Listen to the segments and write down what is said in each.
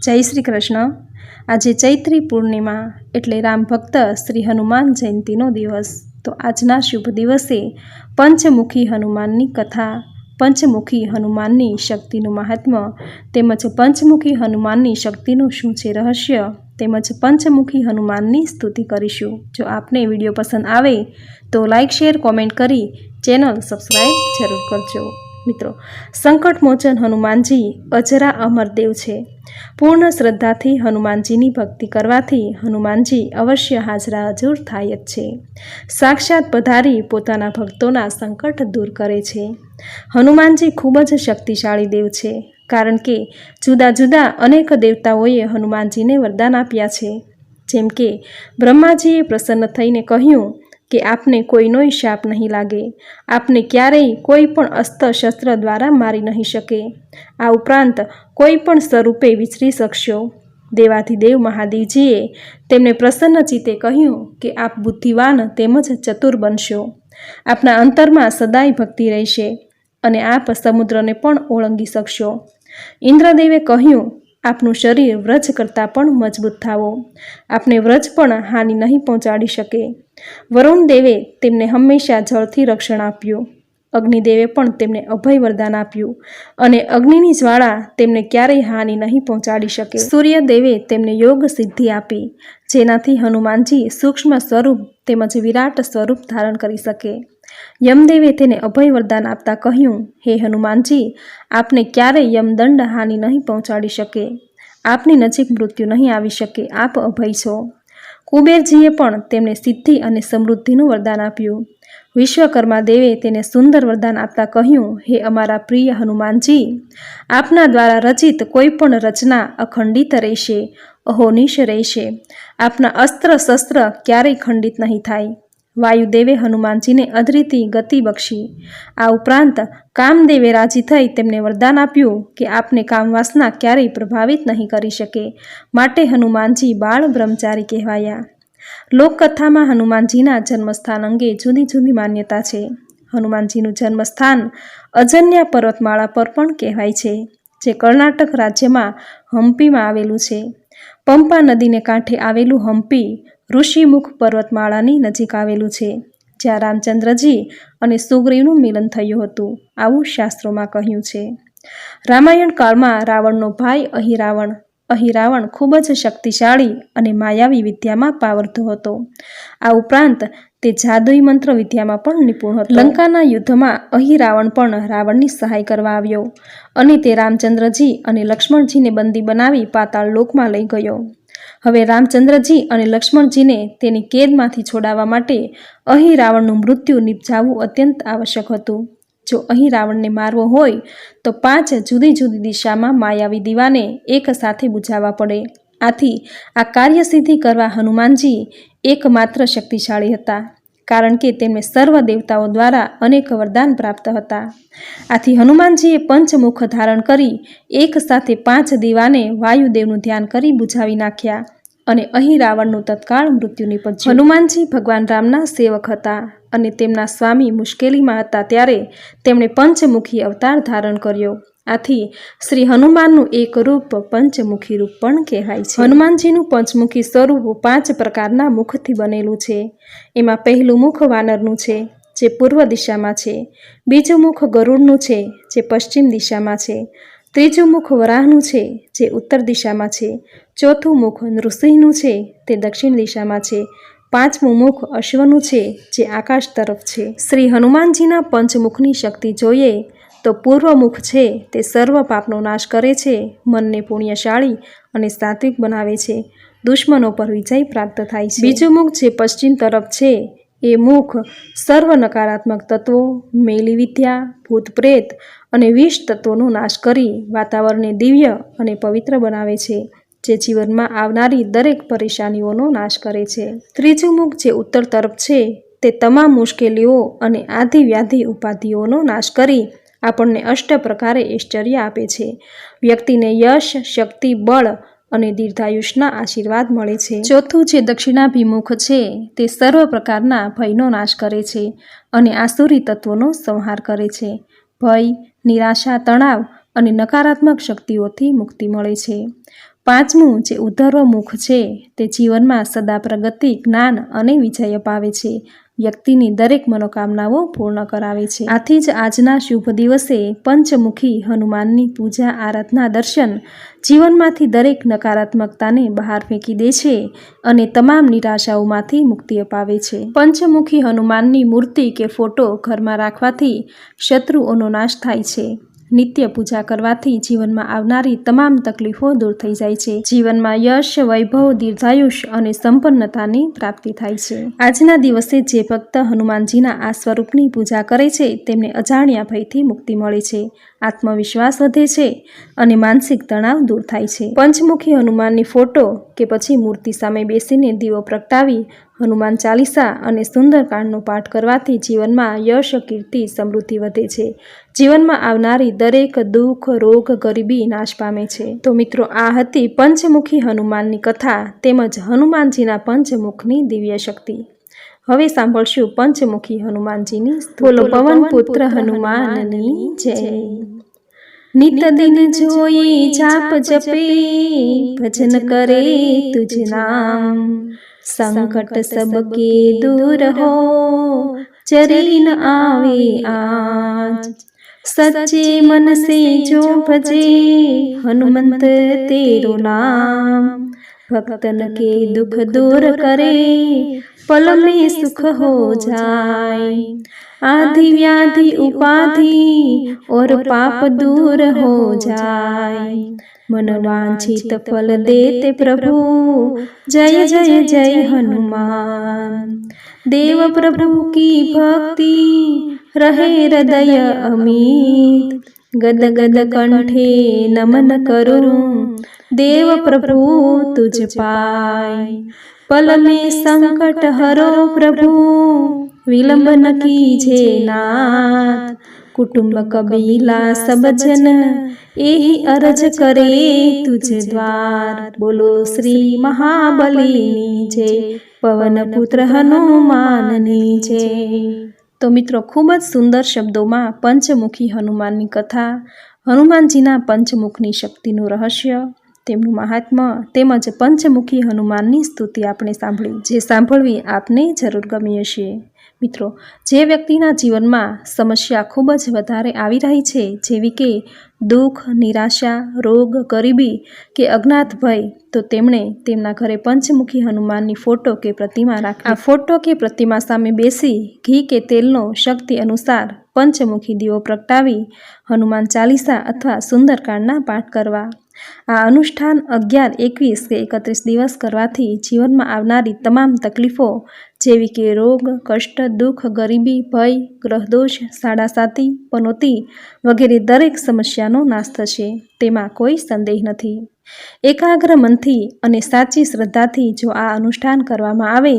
જય શ્રી કૃષ્ણ। આજે ચૈત્રી પૂર્ણિમા એટલે રામ ભક્ત શ્રી હનુમાન જયંતીનો દિવસ। તો આજના શુભ દિવસે પંચમુખી હનુમાનની કથા, પંચમુખી હનુમાનની શક્તિનું મહાત્મ્ય તેમજ પંચમુખી હનુમાનની શક્તિનું શું છે રહસ્ય, તેમજ પંચમુખી હનુમાનની સ્તુતિ કરીશું। જો આપને વિડીયો પસંદ આવે તો લાઇક, શેર, કોમેન્ટ કરી ચેનલ સબસ્ક્રાઈબ જરૂર કરજો। મિત્રો, સંકટમોચન હનુમાનજી અજરા અમરદેવ છે। પૂર્ણ શ્રદ્ધાથી હનુમાનજીની ભક્તિ કરવાથી હનુમાનજી અવશ્ય હાજરા હજૂર થાય જ છે। સાક્ષાત પધારી પોતાના ભક્તોના સંકટ દૂર કરે છે। હનુમાનજી ખૂબ જ શક્તિશાળી દેવ છે, કારણ કે જુદા જુદા અનેક દેવતાઓએ હનુમાનજીને વરદાન આપ્યા છે। જેમ કે બ્રહ્માજીએ પ્રસન્ન થઈને કહ્યું કે આપને કોઈનો શાપ નહીં લાગે, આપને ક્યારેય કોઈ પણ અસ્ત્ર શસ્ત્ર દ્વારા મારી નહીં શકે, આ ઉપરાંત કોઈ પણ સ્વરૂપે વિચરી શકશો। દેવાધિદેવ મહાદેવજીએ તેમને પ્રસન્ન ચિત્તે કહ્યું કે આપ બુદ્ધિવાન તેમજ ચતુર બનશો, આપના અંતરમાં સદાય ભક્તિ રહેશે અને આપ સમુદ્રને પણ ઓળંગી શકશો। ઇન્દ્રદેવે કહ્યું આપનું શરીર વ્રજ કરતાં પણ મજબૂત થાવો, આપને વ્રજ પણ હાનિ નહીં પહોંચાડી શકે। વરુણ દેવે તેમને હંમેશા જળથી રક્ષણ આપ્યું, અગ્નિદેવે પણ તેમને અભય વરદાન આપ્યું અને અગ્નિની જ્વાળા તેમને ક્યારેય હાનિ નહીં પહોંચાડી શકે। સૂર્યદેવે તેમને યોગ સિદ્ધિ આપી, જેનાથી હનુમાનજી સૂક્ષ્મ સ્વરૂપ તેમજ વિરાટ સ્વરૂપ ધારણ કરી શકે। યમદેવે તેને અભય વરદાન આપતા કહ્યું, હે હનુમાનજી, આપને ક્યારેય યમદંડ હાનિ નહીં પહોંચાડી શકે, આપની નજીક મૃત્યુ નહીં આવી શકે, આપ અભય છો। કુબેરજીએ પણ તેમને સિદ્ધિ અને સમૃદ્ધિનું વરદાન આપ્યું। વિશ્વકર્મા દેવે તેને સુંદર વરદાન આપતા કહ્યું, હે અમારા પ્રિય હનુમાનજી, આપના દ્વારા રચિત કોઈ પણ રચના અખંડિત રહેશે, અહોનિશ રહેશે, આપના અસ્ત્ર શસ્ત્ર ક્યારેય ખંડિત નહીં થાય। વાયુદેવે હનુમાનજીને અદ્વિતીય ગતિ બક્ષી। આ ઉપરાંત કામદેવે રાજી થઈ તેમને વરદાન આપ્યું કે આપને કામવાસના ક્યારેય પ્રભાવિત નહીં કરી શકે, માટે હનુમાનજી બાળ બ્રહ્મચારી કહેવાયા। લોકકથામાં હનુમાનજીના જન્મસ્થાન અંગે જુદી જુદી માન્યતા છે। હનુમાનજીનું જન્મસ્થાન અજન્યા પર્વતમાળા પર પણ કહેવાય છે, જે કર્ણાટક રાજ્યમાં હમ્પીમાં આવેલું છે। પંપા નદીને કાંઠે આવેલું હમ્પી ઋષિમુખ પર્વતમાળાની નજીક આવેલું છે, જ્યાં રામચંદ્રજી અને સુગ્રીવનું મિલન થયું હતું, આવું શાસ્ત્રોમાં કહ્યું છે। રામાયણ કાળમાં રાવણનો ભાઈ અહિરાવણ ખૂબ જ શક્તિશાળી અને માયાવી વિદ્યામાં પાવરધો હતો। આ ઉપરાંત તે જાદુઈ મંત્ર વિદ્યામાં પણ નિપુણ હતો। લંકાના યુદ્ધમાં અહિરાવણ પણ રાવણની સહાય કરવા આવ્યો અને તે રામચંદ્રજી અને લક્ષ્મણજીને બંદી બનાવી પાતાળ લોકમાં લઈ ગયો। હવે રામચંદ્રજી અને લક્ષ્મણજીને તેની કેદમાંથી છોડાવવા માટે અહિરાવણનું મૃત્યુ નિપજાવવું અત્યંત આવશ્યક હતું। જો અહિરાવણને મારવો હોય તો 5 જુદી જુદી દિશામાં માયાવી દીવાને એક સાથે બુઝાવવા પડે। આથી આ કાર્યસિદ્ધિ કરવા હનુમાનજી એકમાત્ર શક્તિશાળી હતા, કારણ કે તેમને સર્વ દેવતાઓ દ્વારા અનેક વરદાન પ્રાપ્ત હતા। આથી હનુમાનજીએ પંચમુખ ધારણ કરી એક સાથે 5 દીવાને વાયુદેવનું ધ્યાન કરી બુઝાવી નાખ્યા અને અહિરાવણનું તત્કાળ મૃત્યુ નિપજ્યું। હનુમાનજી ભગવાન રામના સેવક હતા અને તેમના સ્વામી મુશ્કેલીમાં હતા, ત્યારે તેમણે પંચમુખી અવતાર ધારણ કર્યો। આથી શ્રી હનુમાનનું એક રૂપ પંચમુખી રૂપ પણ કહેવાય છે। હનુમાનજીનું પંચમુખી સ્વરૂપ 5 પ્રકારના મુખથી બનેલું છે। એમાં પહેલું મુખ વાનરનું છે, જે પૂર્વ દિશામાં છે। બીજું મુખ ગરુડનું છે, જે પશ્ચિમ દિશામાં છે। ત્રીજું મુખ વરાહનું છે, જે ઉત્તર દિશામાં છે। ચોથું મુખ નૃસિંહનું છે, તે દક્ષિણ દિશામાં છે। પાંચમું મુખ અશ્વનું છે, જે આકાશ તરફ છે। શ્રી હનુમાનજીના પંચમુખની શક્તિ જોઈએ તો પૂર્વ મુખ છે તે સર્વ પાપનો નાશ કરે છે, મનને પુણ્યશાળી અને સાત્વિક બનાવે છે, દુશ્મનો પર વિજય પ્રાપ્ત થાય છે। બીજું મુખ જે પશ્ચિમ તરફ છે એ મુખ સર્વ નકારાત્મક તત્વો, મેલી વિદ્યા, ભૂત પ્રેત અને વિષ તત્વોનો નાશ કરી વાતાવરણને દિવ્ય અને પવિત્ર બનાવે છે, જે જીવનમાં આવનારી દરેક પરેશાનીઓનો નાશ કરે છે। ત્રીજું મુખ જે ઉત્તર તરફ છે તે તમામ મુશ્કેલીઓ અને આદિ વ્યાધિ ઉપાધિઓનો નાશ કરી આપણને અષ્ટ પ્રકારે ઐશ્વર્ય આપે છે। વ્યક્તિને યશ, શક્તિ, બળ અને દીર્ઘાયુષના આશીર્વાદ મળે છે। ચોથું જે દક્ષિણાભિમુખ છે તે સર્વ પ્રકારના ભયનો નાશ કરે છે અને આસુરી તત્વોનો સંહાર કરે છે। ભય, નિરાશા, તણાવ અને નકારાત્મક શક્તિઓથી મુક્તિ મળે છે। પાંચમું જે ઉદ્ધર્વ મુખ છે તે જીવનમાં સદા પ્રગતિ, જ્ઞાન અને વિજય અપાવે છે. વ્યક્તિની દરેક મનોકામનાઓ પૂર્ણ કરાવે છે. આથી જ આજના શુભ દિવસે પંચમુખી હનુમાનની પૂજા, આરાધના, દર્શન જીવનમાંથી દરેક નકારાત્મકતાને બહાર ફેંકી દે છે અને તમામ નિરાશાઓમાંથી મુક્તિ અપાવે છે. પંચમુખી હનુમાનની મૂર્તિ કે ફોટો ઘરમાં રાખવાથી શત્રુઓનો નાશ થાય છે. નિત્ય પૂજા કરવાથી જીવનમાં આવનારી તમામ તકલીફો દૂર થઈ જાય છે. જીવનમાં યશ, વૈભવ, દીર્ઘાયુષ અને સંપન્નતાની પ્રાપ્તિ થાય છે. આજના દિવસે જે ભક્ત હનુમાનજીના આ સ્વરૂપની પૂજા કરે છે તેમને અજાણ્યા ભયથી મુક્તિ મળે છે, આત્મવિશ્વાસ વધે છે અને માનસિક તણાવ દૂર થાય છે. પંચમુખી હનુમાનની ફોટો કે પછી મૂર્તિ સામે બેસીને દીવો પ્રગટાવી હનુમાન ચાલીસા અને સુંદરકાંડનો પાઠ કરવાથી જીવનમાં યશ, કીર્તિ, સમૃદ્ધિ વધે છે. જીવનમાં આવનારી દરેક દુઃખ, રોગ, ગરીબી નાશ પામે છે. તો મિત્રો, આ હતી પંચમુખી હનુમાનની કથા તેમજ હનુમાનજીના પંચમુખની દિવ્ય શક્તિ. હવે સાંભળશું પંચમુખી હનુમાનજીની બોલો પવન પુત્ર હનુમાનની જય. નિત દિન જોઈ જાપ જપે, ભજન કરે તુજ નામ, संकट सबके दूर हो, चरी न आवे आज। सच्चे मन से जो भजे, हनुमंत तेरो नाम, भक्तन के दुख दूर करे, पल में सुख हो जाए। आधि व्याधि उपाधि और पाप दूर हो जाए, मन वांछित फल देते प्रभु, जय जय जय हनुमान। देव प्रभु की भक्ति रहे हृदय अमित, गद गद कंठे नमन करूं, देव प्रभु तुझ पाए। पल में संकट हरो प्रभु, विलंब न कीजे नाथ, कुटुंब कबीला सब जन एही अरज करे तुझ द्वार। बोलो श्री महाबलीनी जय, पवन पुत्र हनुमाननी जय। तो मित्रों, खूब ज सुंदर शब्दों में पंचमुखी हनुमाननी कथा, हनुमानजीना पंचमुखनी शक्तिनुं रहस्य, તેમનું મહાત્મ્ય તેમજ પંચમુખી હનુમાનની સ્તુતિ આપણે સાંભળી, જે સાંભળવી આપને જરૂર ગમી હશે. મિત્રો, જે વ્યક્તિના જીવનમાં સમસ્યા ખૂબ જ વધારે આવી રહી છે, જેવી કે દુઃખ, નિરાશા, રોગ, ગરીબી કે અજ્ઞાત ભય, તો તેમણે તેમના ઘરે પંચમુખી હનુમાનની ફોટો કે પ્રતિમા રાખવી. આ ફોટો કે પ્રતિમા સામે બેસી ઘી કે તેલનો શક્તિ અનુસાર પંચમુખી દીવો પ્રગટાવી હનુમાન ચાલીસા અથવા સુંદરકાંડના પાઠ કરવા. આ અનુષ્ઠાન 11, 21 કે 31 દિવસ કરવાથી જીવનમાં આવનારી તમામ તકલીફો જેવી કે રોગ, કષ્ટ, દુઃખ, ગરીબી, ભય, ગ્રહદોષ, સાડાસાતી, પનોતી વગેરે દરેક સમસ્યાનો નાશ થશે, તેમાં કોઈ સંદેહ નથી. એકાગ્ર મનથી અને સાચી શ્રદ્ધાથી જો આ અનુષ્ઠાન કરવામાં આવે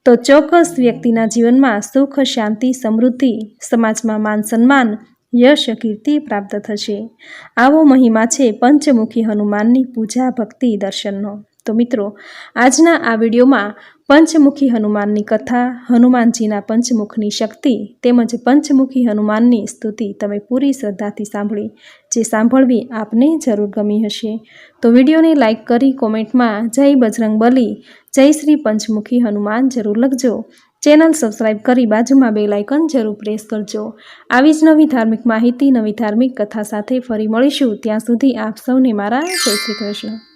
તો ચોક્કસ વ્યક્તિના જીવનમાં સુખ, શાંતિ, સમૃદ્ધિ, સમાજમાં માન સન્માન, યશ, કીર્તિ પ્રાપ્ત થશે. આવો મહિમા છે પંચમુખી હનુમાનની પૂજા, ભક્તિ, દર્શનનો. તો મિત્રો, આજના આ વિડીયોમાં પંચમુખી હનુમાનની કથા, હનુમાનજીના પંચમુખની શક્તિ તેમજ પંચમુખી હનુમાનની સ્તુતિ તમે પૂરી શ્રદ્ધાથી સાંભળી, જે સાંભળવી આપને જરૂર ગમી હશે. તો વિડીયોને લાઇક કરી કોમેન્ટમાં જય બજરંગબલી, જય શ્રી પંચમુખી હનુમાન જરૂર લખજો. ચેનલ સબસ્ક્રાઈબ કરી બાજુમાં બેલ આઇકન જરૂર પ્રેસ કરજો. આવી જ નવી ધાર્મિક માહિતી, નવી ધાર્મિક કથા સાથે ફરી મળીશું. ત્યાં સુધી આપ સૌને મારા જય શ્રી કૃષ્ણ.